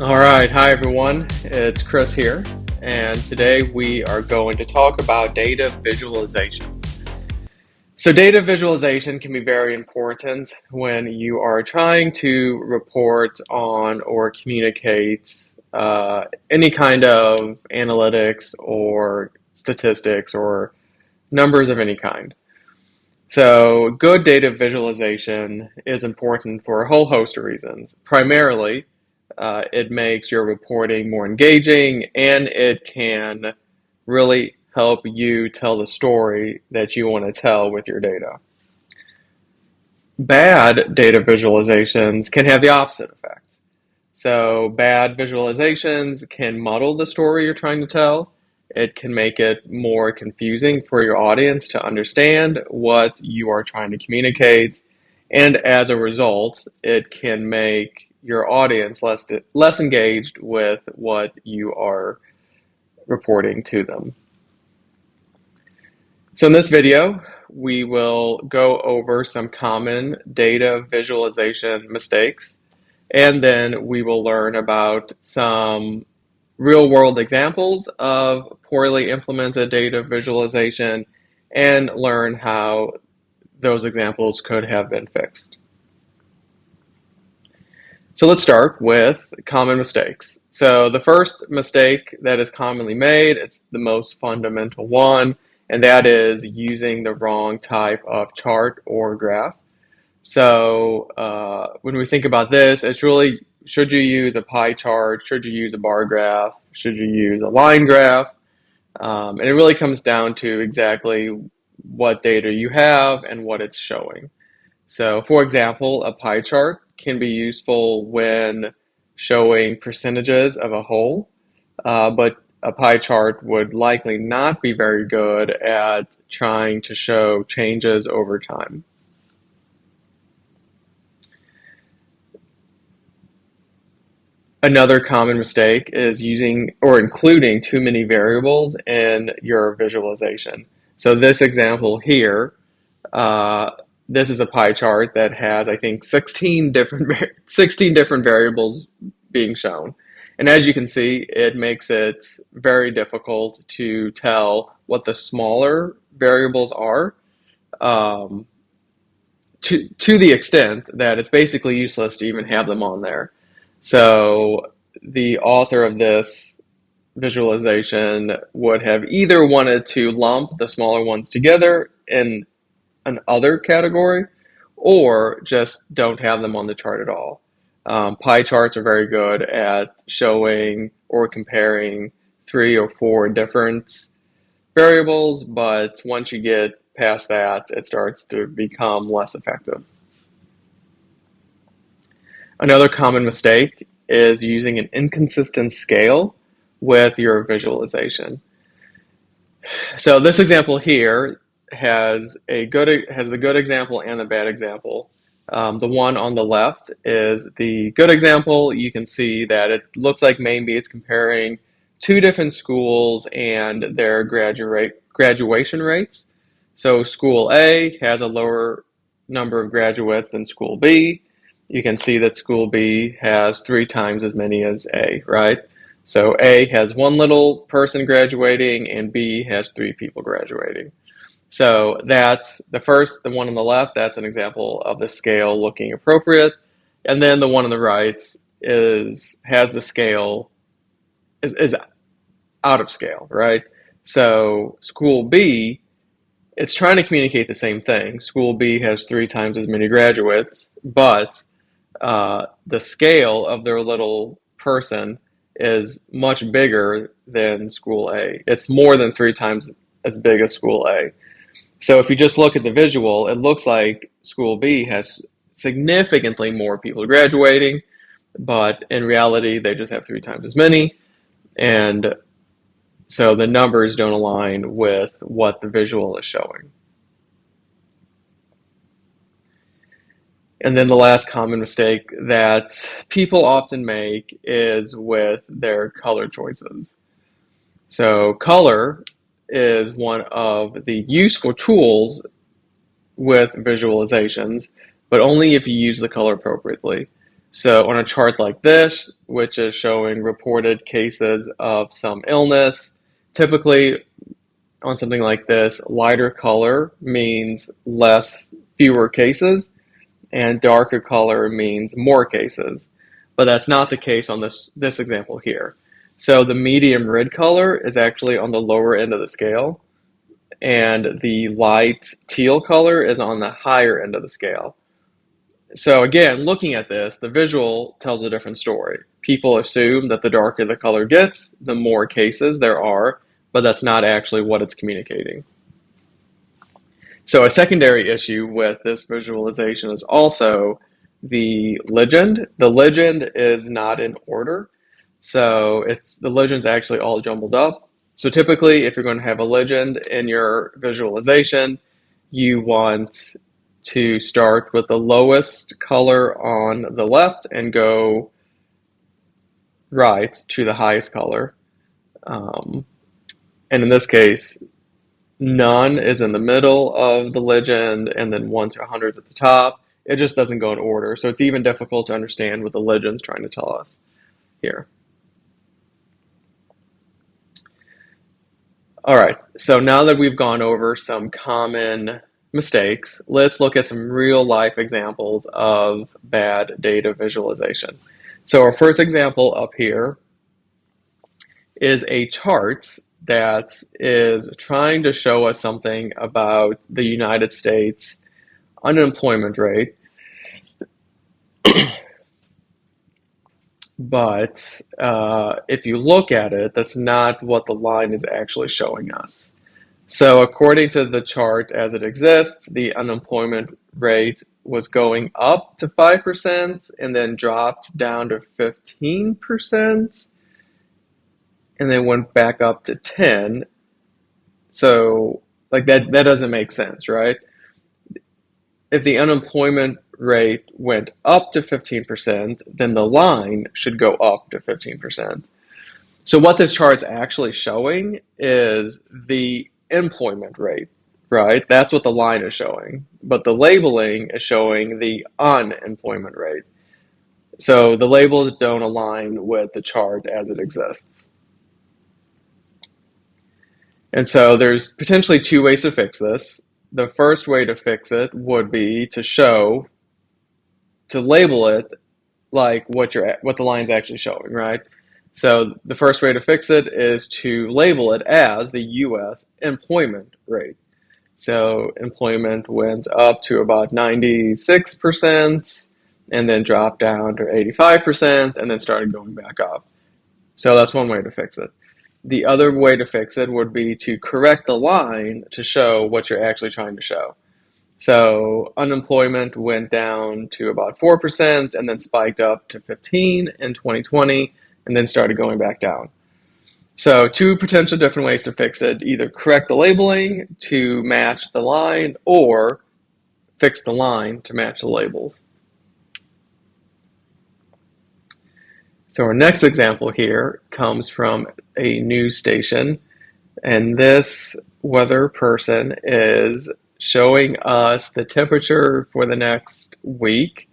All right, hi everyone. It's Chris here, and today we are going to talk about data visualization. So, data visualization can be very important when you are trying to report on or communicate any kind of analytics or statistics or numbers of any kind. So, good data visualization is important for a whole host of reasons. Primarily, it makes your reporting more engaging and it can really help you tell the story that you want to tell with your data. Bad data visualizations can have the opposite effect. So, bad visualizations can muddle the story you're trying to tell. It can make it more confusing for your audience to understand what you are trying to communicate. And as a result, it can make your audience less engaged with what you are reporting to them. So in this video, we will go over some common data visualization mistakes, and then we will learn about some real world examples of poorly implemented data visualization and learn how those examples could have been fixed. So let's start with common mistakes. So the first mistake that is commonly made, it's the most fundamental one, and that is using the wrong type of chart or graph. So when we think about this, it's really, should you use a pie chart? Should you use a bar graph? Should you use a line graph? And it really comes down to exactly what data you have and what it's showing. So for example, a pie chart can be useful when showing percentages of a whole, but a pie chart would likely not be very good at trying to show changes over time. Another common mistake is using or including too many variables in your visualization. So this example here, uh, this is a pie chart that has, I think, 16 different variables being shown. And as you can see, it makes it very difficult to tell what the smaller variables are, um, to the extent that it's basically useless to even have them on there. So the author of this visualization would have either wanted to lump the smaller ones together in an other category or just don't have them on the chart at all. Pie charts are very good at showing or comparing 3 or 4 different variables, but once you get past that, it starts to become less effective. Another common mistake is using an inconsistent scale with your visualization. So this example here has the good example and the bad example. The one on the left is the good example. You can see that it looks like maybe it's comparing 2 different schools and their graduation rates. So school A has a lower number of graduates than school B. You can see that school B has 3 times as many as A, right? So A has one little person graduating and B has 3 people graduating. So that's the one on the left, that's an example of the scale looking appropriate. And then the one on the right has the scale is out of scale, right? So school B, it's trying to communicate the same thing. School B has 3 times as many graduates, but the scale of their little person is much bigger than school A. It's more than 3 times as big as school A. So if you just look at the visual, it looks like school B has significantly more people graduating, but in reality, they just have 3 times as many. And so the numbers don't align with what the visual is showing. And then the last common mistake that people often make is with their color choices. So color is one of the useful tools with visualizations, but only if you use the color appropriately. So on a chart like this, which is showing reported cases of some illness, typically on something like this, lighter color means fewer cases, and darker color means more cases. But that's not the case on this example here. So the medium red color is actually on the lower end of the scale, and the light teal color is on the higher end of the scale. So again, looking at this, the visual tells a different story. People assume that the darker the color gets, the more cases there are, but that's not actually what it's communicating. So a secondary issue with this visualization is also the legend. The legend is not in order. So the legend's actually all jumbled up. So typically, if you're going to have a legend in your visualization, you want to start with the lowest color on the left and go right to the highest color. And in this case, none is in the middle of the legend, and then 1 to 100 at the top. It just doesn't go in order, so it's even difficult to understand what the legend's trying to tell us here. All right, so now that we've gone over some common mistakes, let's look at some real life examples of bad data visualization. So our first example up here is a chart that is trying to show us something about the United States unemployment rate, but if you look at it, that's not what the line is actually showing us. So according to the chart as it exists, the unemployment rate was going up to 5% and then dropped down to 15% and then went back up to 10. So like that doesn't make sense, right? If the unemployment rate went up to 15%, then the line should go up to 15%. So what this chart's actually showing is the employment rate, right? That's what the line is showing. But the labeling is showing the unemployment rate. So the labels don't align with the chart as it exists. And so there's potentially two ways to fix this. The first way to fix it would be to label it like what the line's actually showing, right? So the first way to fix it is to label it as the U.S. employment rate. So employment went up to about 96% and then dropped down to 85% and then started going back up. So that's one way to fix it. The other way to fix it would be to correct the line to show what you're actually trying to show. So unemployment went down to about 4% and then spiked up to 15 in 2020 and then started going back down. So two potential different ways to fix it: either correct the labeling to match the line or fix the line to match the labels. So our next example here comes from a news station, and this weather person is showing us the temperature for the next week.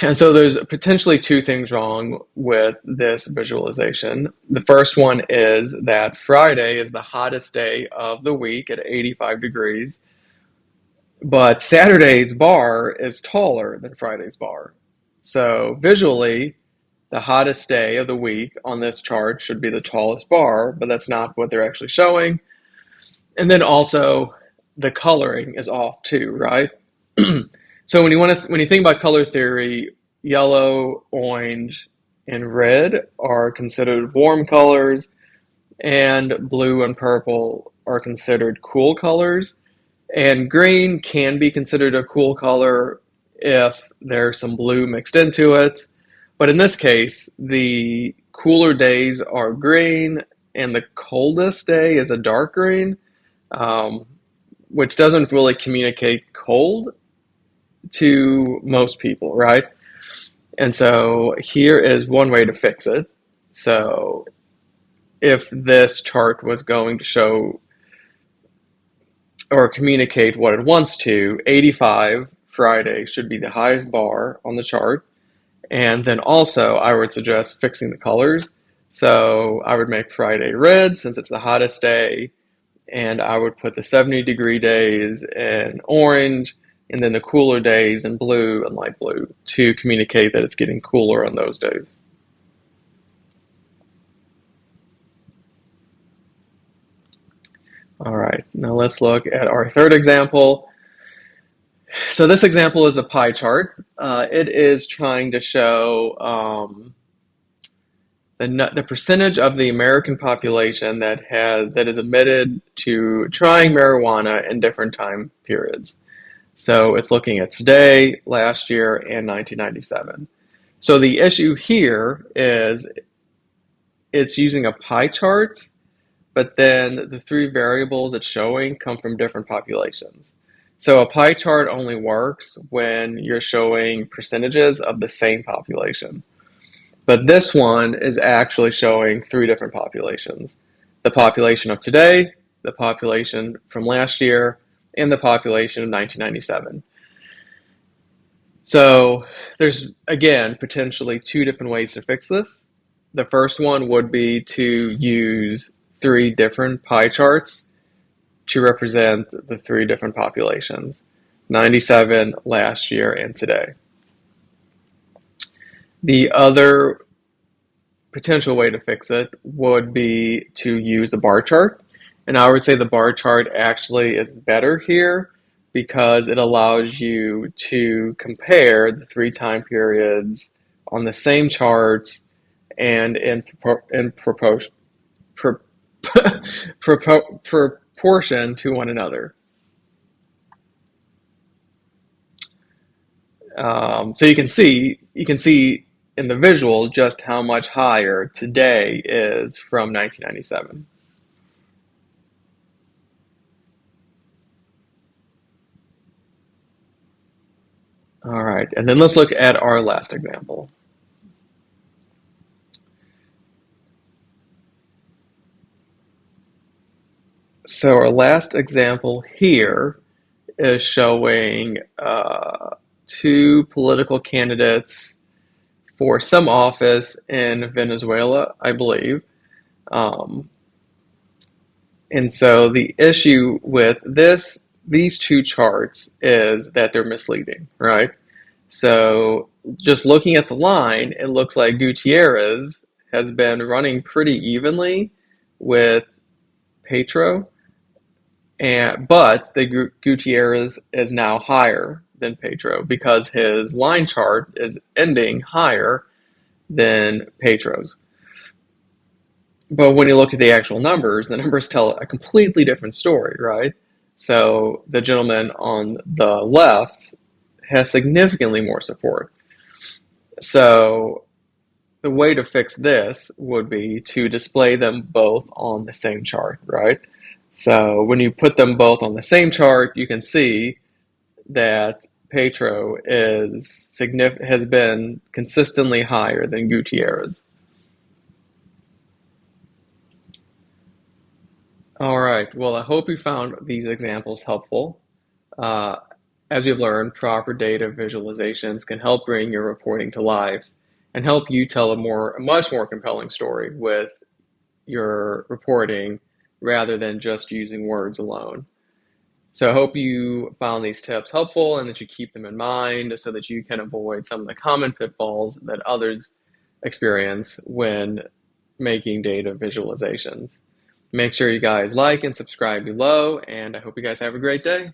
And so there's potentially two things wrong with this visualization. The first one is that Friday is the hottest day of the week at 85 degrees, but Saturday's bar is taller than Friday's bar. So visually, the hottest day of the week on this chart should be the tallest bar, but that's not what they're actually showing. And then also the coloring is off too, right? So when you think about color theory, yellow, orange, and red are considered warm colors, and blue and purple are considered cool colors. And green can be considered a cool color if there's some blue mixed into it. But in this case, the cooler days are green, and the coldest day is a dark green, which doesn't really communicate cold to most people, right? And so here is one way to fix it. So if this chart was going to show or communicate what it wants to, 85 Friday should be the highest bar on the chart, And then also, I would suggest fixing the colors. So I would make Friday red since it's the hottest day, and I would put the 70-degree days in orange, and then the cooler days in blue and light blue to communicate that it's getting cooler on those days. All right, now let's look at our third example. So this example is a pie chart. It is trying to show the percentage of the American population that is admitted to trying marijuana in different time periods. So it's looking at today, last year, and 1997. So the issue here is it's using a pie chart, but then the three variables it's showing come from different populations. So a pie chart only works when you're showing percentages of the same population. But this one is actually showing three different populations. The population of today, the population from last year, and the population of 1997. So there's, again, potentially two different ways to fix this. The first one would be to use three different pie charts to represent the three different populations, 97, last year, and today. The other potential way to fix it would be to use a bar chart. And I would say the bar chart actually is better here because it allows you to compare the three time periods on the same chart and in proportion to one another. So you can see in the visual just how much higher today is from 1997. All right, and then let's look at our last example. So our last example here is showing two political candidates for some office in Venezuela, I believe. Um, and so the issue with these two charts is that they're misleading, right? So just looking at the line, it looks like Gutierrez has been running pretty evenly with Petro, but the Gutierrez is now higher than Petro because his line chart is ending higher than Petro's. But when you look at the actual numbers, the numbers tell a completely different story, right? So the gentleman on the left has significantly more support. So the way to fix this would be to display them both on the same chart, right? So when you put them both on the same chart, you can see that Petro has been consistently higher than Gutierrez. All right. Well, I hope you found these examples helpful. Uh, as you've learned, proper data visualizations can help bring your reporting to life and help you tell a much more compelling story with your reporting rather than just using words alone. So I hope you found these tips helpful and that you keep them in mind so that you can avoid some of the common pitfalls that others experience when making data visualizations. Make sure you guys like and subscribe below, and I hope you guys have a great day.